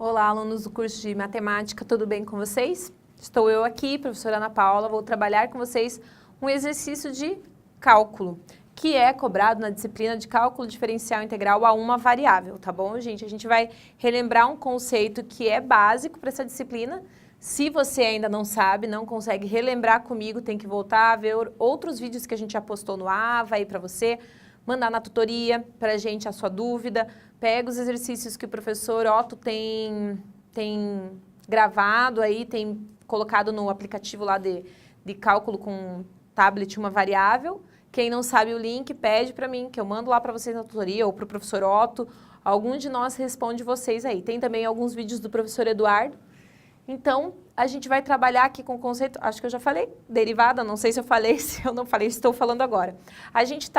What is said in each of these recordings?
Olá, alunos do curso de matemática, tudo bem com vocês? Estou eu aqui, professora Ana Paula, vou trabalhar com vocês um exercício de cálculo, que é cobrado na disciplina de cálculo diferencial integral a uma variável, tá bom, gente? A gente vai relembrar um conceito que é básico para essa disciplina. Se você ainda não sabe, não consegue relembrar comigo, tem que voltar a ver outros vídeos que a gente já postou no AVA aí para você, mandar na tutoria para a gente a sua dúvida, pega os exercícios que o professor Otto tem gravado aí, tem colocado no aplicativo lá de cálculo com tablet uma variável. Quem não sabe o link, pede para mim, que eu mando lá para vocês na tutoria ou para o professor Otto. Algum de nós responde vocês aí. Tem também alguns vídeos do professor Eduardo. Então, a gente vai trabalhar aqui com o conceito, acho que eu já falei, derivada, não sei se eu falei, se eu não falei, estou falando agora. A gente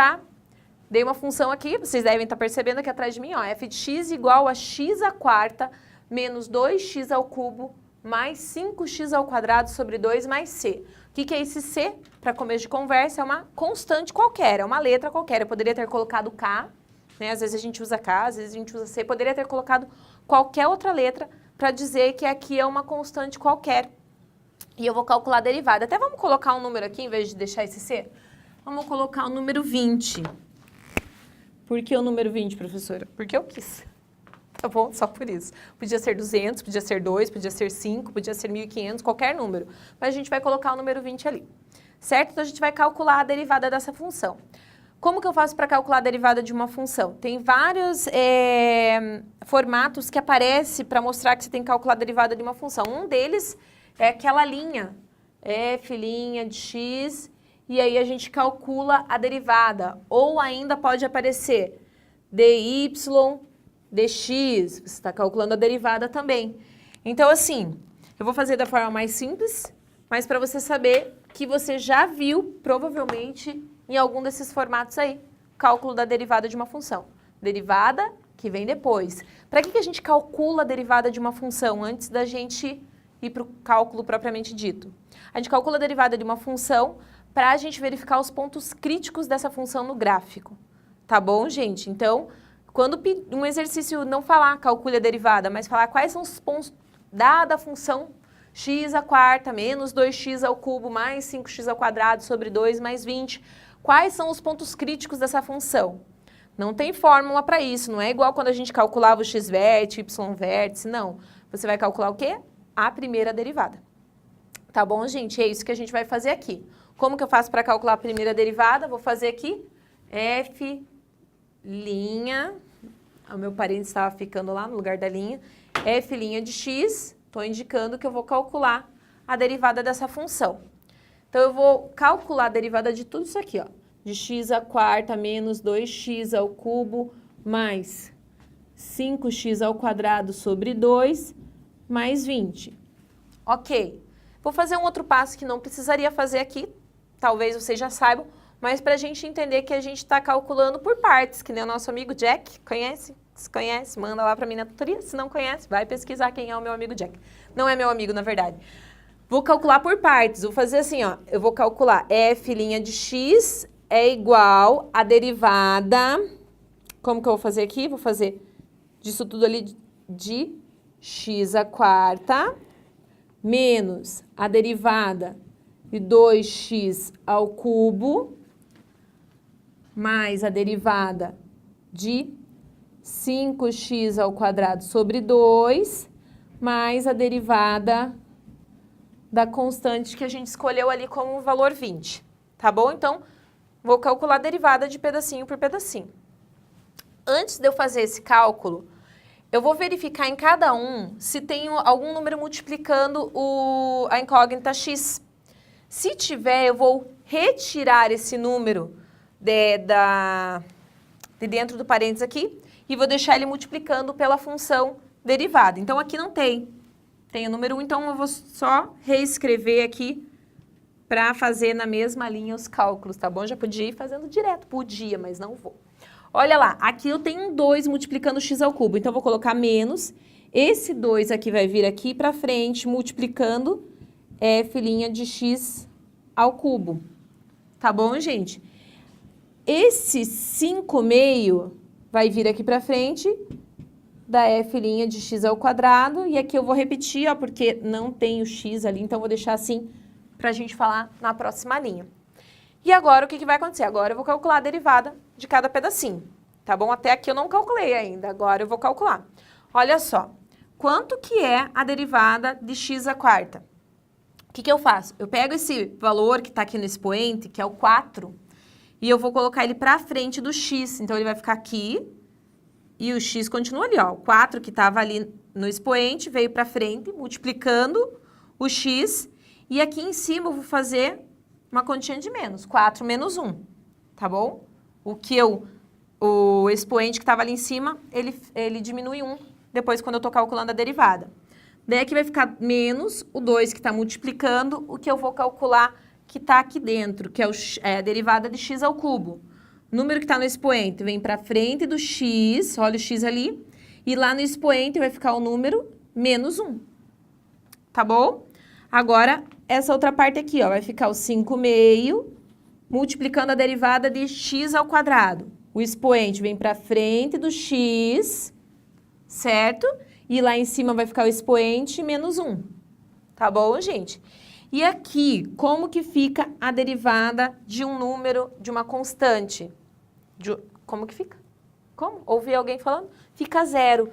dei uma função aqui, vocês devem estar percebendo aqui atrás de mim, ó, f de x igual a x à quarta menos 2x ao cubo mais 5x ao quadrado sobre 2 mais c. O que é esse c? Para começo de conversa, é uma constante qualquer, é uma letra qualquer. Eu poderia ter colocado k, né? Às vezes a gente usa k, às vezes a gente usa c. Poderia ter colocado qualquer outra letra para dizer que aqui é uma constante qualquer. E eu vou calcular a derivada. Até vamos colocar um número aqui, em vez de deixar esse c? Vamos colocar o número 20. Por que o número 20, professora? Porque eu quis. Tá bom? Só por isso. Podia ser 200, podia ser 2, podia ser 5, podia ser 1.500, qualquer número. Mas a gente vai colocar o número 20 ali. Certo? Então, a gente vai calcular a derivada dessa função. Como que eu faço para calcular a derivada de uma função? Tem vários formatos que aparecem para mostrar que você tem que calcular a derivada de uma função. Um deles é aquela linha, f' de x, e aí a gente calcula a derivada. Ou ainda pode aparecer dy dx, você está calculando a derivada também. Então, assim, eu vou fazer da forma mais simples, mas para você saber que você já viu, provavelmente, em algum desses formatos aí, cálculo da derivada de uma função. Derivada que vem depois. Para que a gente calcula a derivada de uma função antes da gente ir para o cálculo propriamente dito? A gente calcula a derivada de uma função para a gente verificar os pontos críticos dessa função no gráfico. Tá bom, gente? Então, quando um exercício não falar calcule a derivada, mas falar quais são os pontos dada a função x à quarta menos 2x ao cubo mais 5x ao quadrado sobre 2 mais 20, quais são os pontos críticos dessa função? Não tem fórmula para isso, não é igual quando a gente calculava o x-vértice, y-vértice, não. Você vai calcular o quê? A primeira derivada. Tá bom, gente? É isso que a gente vai fazer aqui. Como que eu faço para calcular a primeira derivada? Vou fazer aqui f', o meu parênteses estava ficando lá no lugar da linha, f' de x, estou indicando que eu vou calcular a derivada dessa função. Então, eu vou calcular a derivada de tudo isso aqui, ó, de x à quarta menos 2x ao cubo mais 5x ao quadrado sobre 2 mais 20. Ok. Vou fazer um outro passo que não precisaria fazer aqui, talvez vocês já saibam, mas para a gente entender que a gente está calculando por partes, que nem o nosso amigo Jack, conhece? Se conhece, manda lá para mim na tutoria. Se não conhece, vai pesquisar quem é o meu amigo Jack. Não é meu amigo, na verdade. Vou calcular por partes, vou fazer assim, ó, eu vou calcular f' de x é igual a derivada, como que eu vou fazer aqui? Vou fazer disso tudo ali de x à quarta menos a derivada de 2x ao cubo mais a derivada de 5x ao quadrado sobre 2 mais a derivada da constante que a gente escolheu ali como valor 20. Tá bom? Então, vou calcular a derivada de pedacinho por pedacinho. Antes de eu fazer esse cálculo, eu vou verificar em cada um se tem algum número multiplicando a incógnita x. Se tiver, eu vou retirar esse número de dentro do parênteses aqui e vou deixar ele multiplicando pela função derivada. Então, aqui não tem. Tem o número 1, então eu vou só reescrever aqui para fazer na mesma linha os cálculos, tá bom? Já podia ir fazendo direto, podia, mas não vou. Olha lá, aqui eu tenho um 2 multiplicando x ao cubo, então eu vou colocar menos. Esse 2 aqui vai vir aqui para frente, multiplicando f' de x ao cubo. Tá bom, gente? Esse 5 meio vai vir aqui para frente, da f' de x ao quadrado. E aqui eu vou repetir, ó, porque não tem o x ali, então eu vou deixar assim pra gente falar na próxima linha. E agora, o que vai acontecer? Agora eu vou calcular a derivada de cada pedacinho, tá bom? Até aqui eu não calculei ainda, agora eu vou calcular. Olha só, quanto que é a derivada de x à quarta? O que eu faço? Eu pego esse valor que está aqui no expoente, que é o 4, e eu vou colocar ele para frente do x. Então, ele vai ficar aqui, e o x continua ali, ó. O 4 que estava ali no expoente veio para frente, multiplicando o x, e aqui em cima eu vou fazer uma continha de menos, 4 menos 1, tá bom? O expoente que estava ali em cima, ele diminui 1, depois quando eu estou calculando a derivada. Daí aqui vai ficar menos o 2 que está multiplicando, o que eu vou calcular que está aqui dentro, que é a derivada de x ao cubo. O número que está no expoente vem para frente do x, olha o x ali, e lá no expoente vai ficar o número menos 1, tá bom? Agora, essa outra parte aqui, ó, vai ficar o 5/2 multiplicando a derivada de x ao quadrado. O expoente vem para frente do x, certo? E lá em cima vai ficar o expoente menos 1. Tá bom, gente? E aqui, como que fica a derivada de um número, de uma constante? Como que fica? Como? Ouvi alguém falando? Fica 0.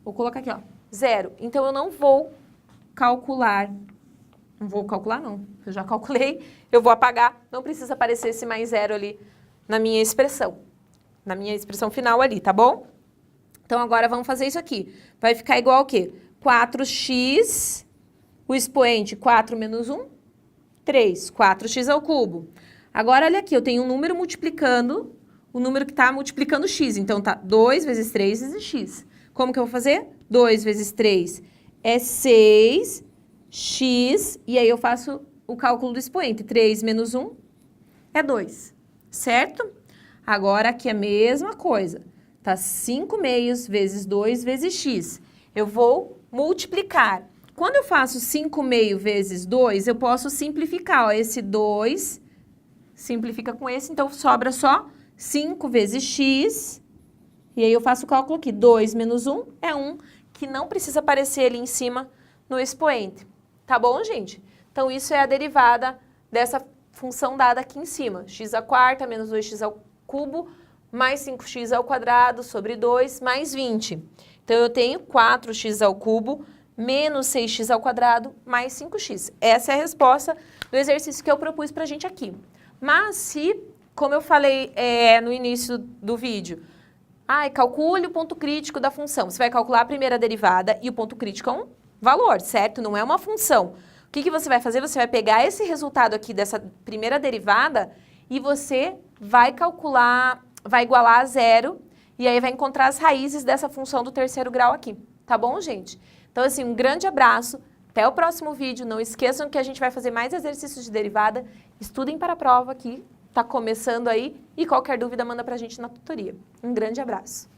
Vou colocar aqui, ó. 0. Então, eu não vou calcular. Não vou calcular, não. Eu já calculei. Eu vou apagar. Não precisa aparecer esse mais 0 ali na minha expressão. Na minha expressão final ali, tá bom? Então, agora vamos fazer isso aqui. Vai ficar igual ao quê? 4x, o expoente 4 menos 1, 3. 4x ao cubo. Agora, olha aqui, eu tenho um número multiplicando o número que está multiplicando x. Então, tá 2 vezes 3 vezes x. Como que eu vou fazer? 2 vezes 3 é 6, x, e aí eu faço o cálculo do expoente. 3 menos 1 é 2, certo? Agora, aqui é a mesma coisa. Tá 5/2 vezes 2 vezes x. Eu vou multiplicar. Quando eu faço 5/2 vezes 2, eu posso simplificar. Ó, esse 2 simplifica com esse, então sobra só 5 vezes x. E aí eu faço o cálculo aqui. 2 menos 1 é 1, que não precisa aparecer ali em cima no expoente. Tá bom, gente? Então, isso é a derivada dessa função dada aqui em cima. X à quarta menos 2x ao cubo mais 5x ao quadrado sobre 2 mais 20. Então, eu tenho 4x ao cubo menos 6x ao quadrado mais 5x. Essa é a resposta do exercício que eu propus pra gente aqui. Mas se, como eu falei no início do vídeo, calcule o ponto crítico da função. Você vai calcular a primeira derivada e o ponto crítico é um valor, certo? Não é uma função. O que você vai fazer? Você vai pegar esse resultado aqui dessa primeira derivada e você vai calcular, vai igualar a 0 e aí vai encontrar as raízes dessa função do terceiro grau aqui. Tá bom, gente? Então, assim, um grande abraço. Até o próximo vídeo. Não esqueçam que a gente vai fazer mais exercícios de derivada. Estudem para a prova que está começando aí. E qualquer dúvida, manda para a gente na tutoria. Um grande abraço.